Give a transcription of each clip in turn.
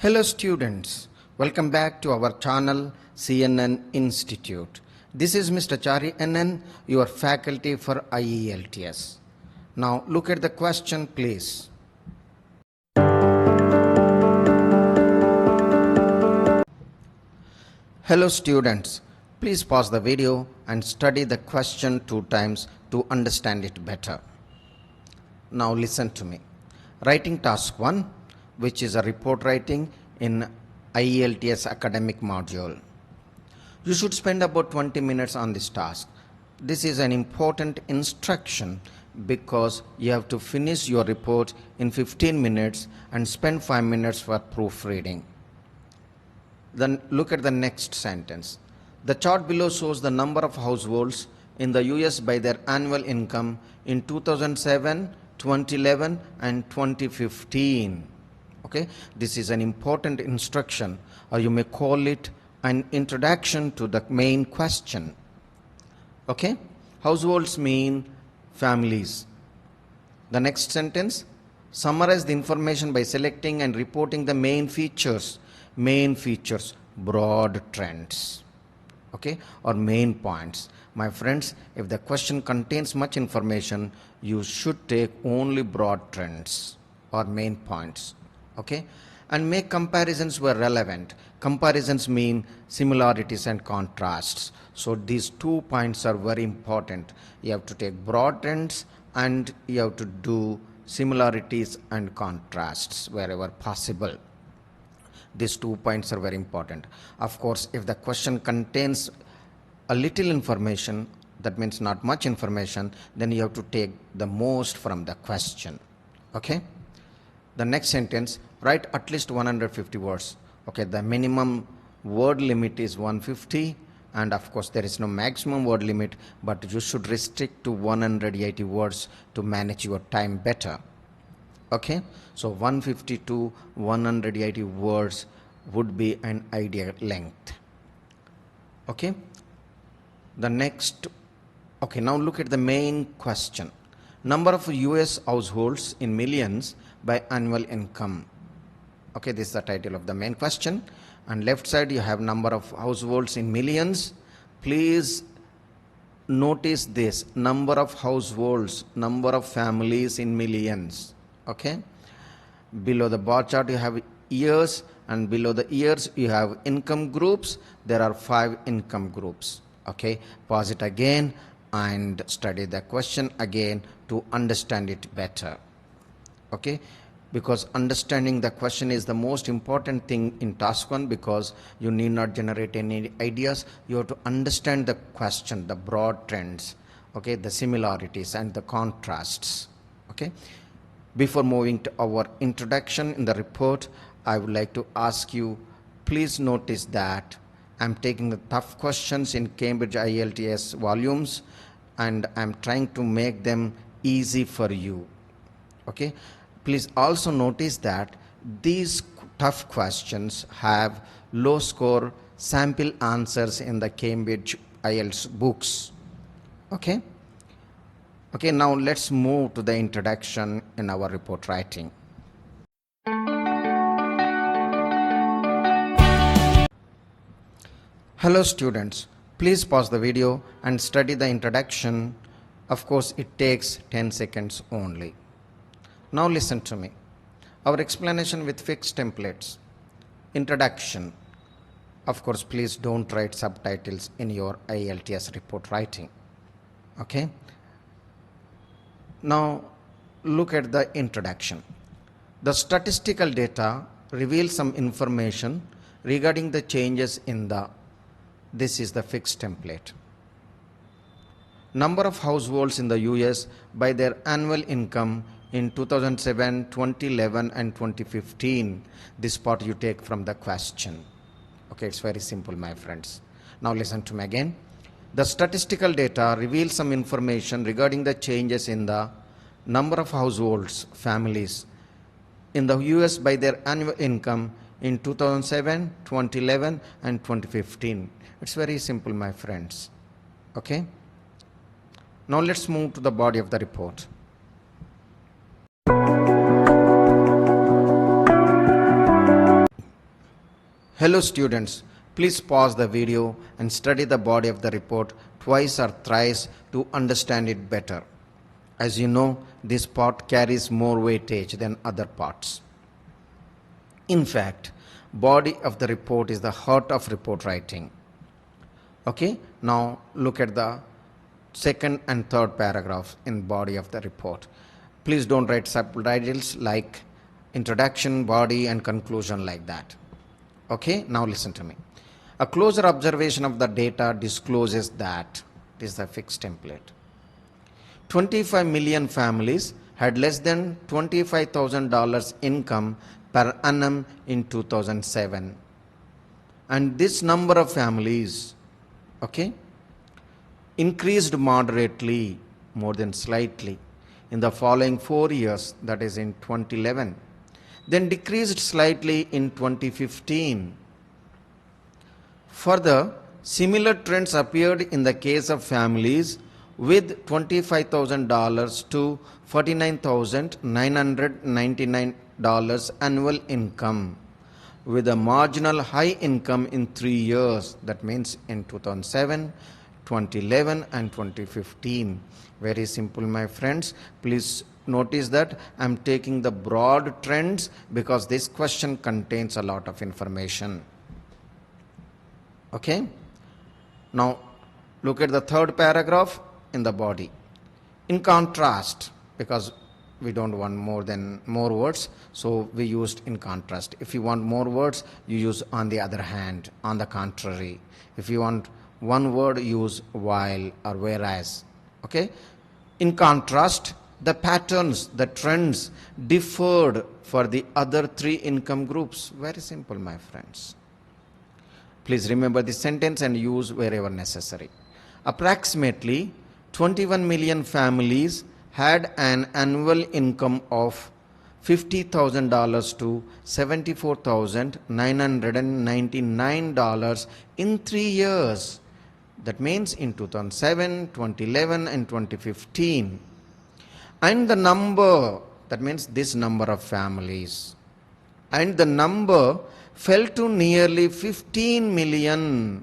Hello students, welcome back to our channel CNN Institute. This is Mr. Chari NN, your faculty for IELTS. Now look at the question please. Hello students, please pause the video and study the question 2 times to understand it better. Now listen to me. Writing task 1, which is a report writing in IELTS academic module. You should spend about 20 minutes on this task. This is an important instruction because you have to finish your report in 15 minutes and spend 5 minutes for proofreading. Then look at the next sentence. The chart below shows the number of households in the US by their annual income in 2007, 2011 and 2015. Okay, this is an important instruction, or you may call it an introduction to the main question. Okay, households mean families. The next sentence, summarize the information by selecting and reporting the main features, broad trends, okay, or main points. My friends, if the question contains much information, you should take only broad trends or main points, okay, and make comparisons where relevant. Comparisons mean similarities and contrasts. So these 2 points are very important. You have to take broad trends and you have to do similarities and contrasts wherever possible. These 2 points are very important. Of course, if the question contains a little information, that means not much information, then you have to take the most from the question. Okay? The next sentence, write at least 150 words. Okay, the minimum word limit is 150, and of course there is no maximum word limit, but you should restrict to 180 words to manage your time better. Okay, so 150 to 180 words would be an ideal length. Okay, the next, okay, now look at the main question. Number of US households in millions by annual income. Okay, this is the title of the main question, and left side you have number of households in millions. Please notice this, number of households, number of families in millions. Okay, below the bar chart you have years, and below the years you have income groups. There are 5 income groups. Okay, pause it again and study the question again to understand it better. Okay, because understanding the question is the most important thing in task 1, because you need not generate any ideas. You have to understand the question, the broad trends, okay, the similarities and the contrasts. Okay, before moving to our introduction in the report, I would like to ask you, please notice that I'm taking the tough questions in Cambridge IELTS volumes and I'm trying to make them easy for you. Okay, please also notice that these tough questions have low score sample answers in the Cambridge IELTS books. Okay, okay, now let's move to the introduction in our report writing. Hello students, please pause the video and study the introduction. Of course, it takes 10 seconds only. Now listen to me. Our explanation with fixed templates. Introduction. Of course, please don't write subtitles in your IELTS report writing. Okay? Now look at the introduction. The statistical data reveals some information regarding the changes in the, this is the fixed template. Number of households in the US by their annual income in 2007, 2011 and 2015. This part you take from the question. Okay, it's very simple, my friends. Now listen to me again. The statistical data reveals some information regarding the changes in the number of households, families, in the US by their annual income in 2007, 2011 and 2015. It's very simple, my friends. Okay? Now let's move to the body of the report. Hello students, please pause the video and study the body of the report twice or thrice to understand it better. As you know, this part carries more weightage than other parts. In fact, body of the report is the heart of report writing. Okay, now look at the second and third paragraph in body of the report. Please don't write subtitles like introduction, body and conclusion like that. Okay, now listen to me. A closer observation of the data discloses that, this is the fixed template, 25 million families had less than $25,000 income per annum in 2007. And this number of families, okay, increased moderately, more than slightly, in the following 4 years, that is in 2011, then decreased slightly in 2015. Further, similar trends appeared in the case of families with $25,000 to $49,999 annual income, with a marginal high income in 3 years, that means in 2007, 2011 and 2015. Very simple, my friends. Please notice that I am taking the broad trends because this question contains a lot of information. Okay? Now look at the third paragraph in the body. In contrast, because we don't want more words, so we used in contrast. If you want more words, you use on the other hand, on the contrary. If you want one word, use while or whereas. Okay? In contrast, the patterns, the trends differed for the other 3 income groups. Very simple, my friends. Please remember this sentence and use wherever necessary. Approximately 21 million families had an annual income of $50,000 to $74,999 in 3 years. That means in 2007, 2011 and 2015. And the number, that means this number of families, and the number fell to nearly 15 million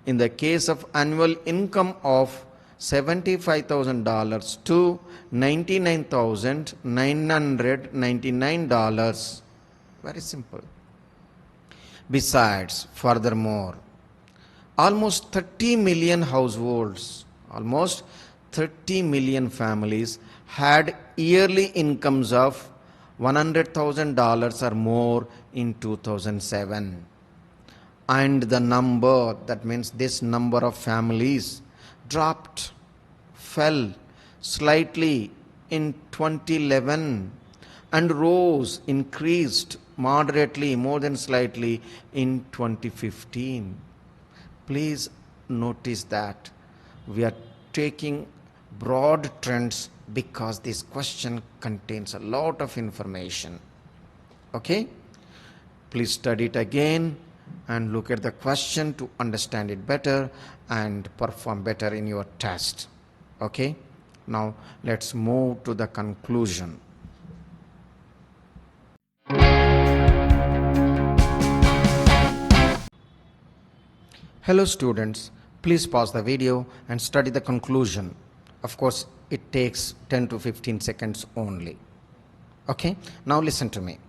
in the case of annual income of $75,000 to $99,999. Very simple. Besides, furthermore, almost 30 million households, almost 30 million families had yearly incomes of $100,000 or more in 2007. And the number, that means this number of families, fell slightly in 2011 and increased moderately, more than slightly in 2015. Please notice that we are taking broad trends because this question contains a lot of information. Okay? Please study it again and look at the question to understand it better and perform better in your test. Okay? Now let's move to the conclusion. Hello students, please pause the video and study the conclusion. Of course, it takes 10 to 15 seconds only. Okay, now listen to me.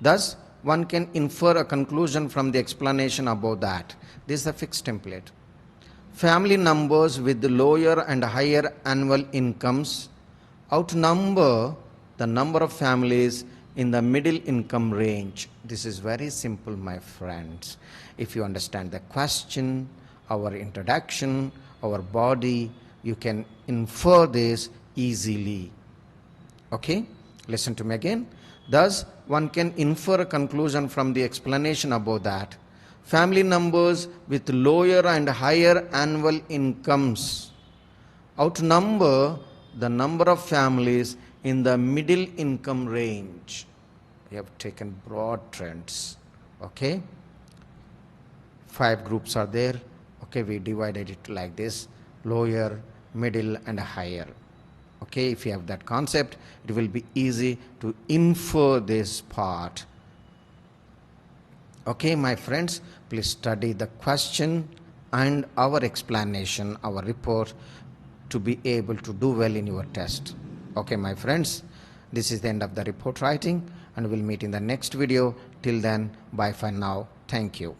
Thus, one can infer a conclusion from the explanation above that. This is a fixed template. Family numbers with lower and higher annual incomes outnumber the number of families in the middle income range. This is very simple, my friends. If you understand the question, our introduction, our body, you can infer this easily. Okay? Listen to me again. Thus, one can infer a conclusion from the explanation above that. Family numbers with lower and higher annual incomes outnumber the number of families in the middle income range. We have taken broad trends. Okay? 5 groups are there. Okay, we divided it like this: lower, middle and higher. Okay, if you have that concept, it will be easy to infer this part. Okay, my friends, please study the question and our explanation, our report, to be able to do well in your test. Okay, my friends, this is the end of the report writing, and we'll meet in the next video. Till then, bye for now. Thank you.